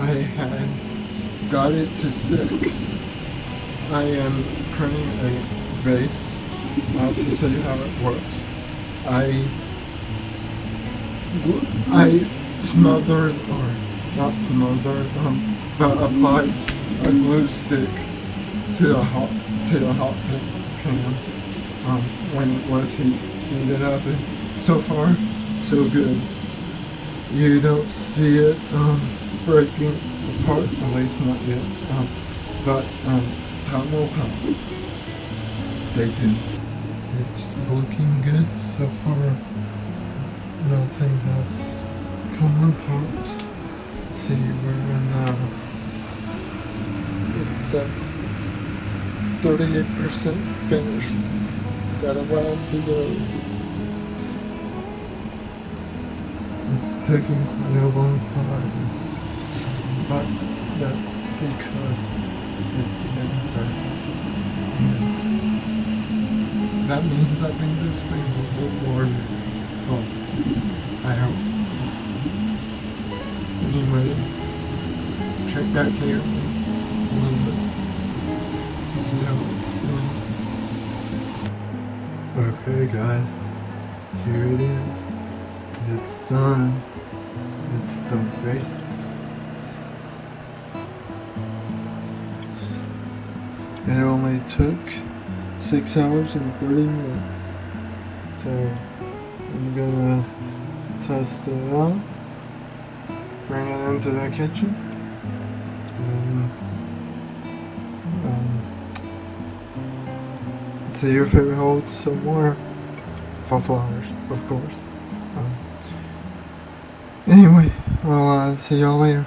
I had got it to stick. I am printing a vase to show you how it works. I smothered, or not smothered, but applied a glue stick to the hot pan when it was heated up, and so far so good. You don't see it breaking apart, at least not yet. But time will tell. Stay tuned. It's looking good so far. Nothing has come apart. Let's see, we're in it's at 38% finished. Got a while to go. It's taking quite a long time, but that's because it's insert. And that means I think this thing will hold water. Oh, I hope. Anyway, check back here a little bit to see how it's doing. Okay guys, here it is. It's done. It's the vase. It only took 6 hours and 30 minutes. So I'm gonna test it out, bring it into the kitchen, and see if it holds some more flowers, of course. Anyway, I'll see y'all later.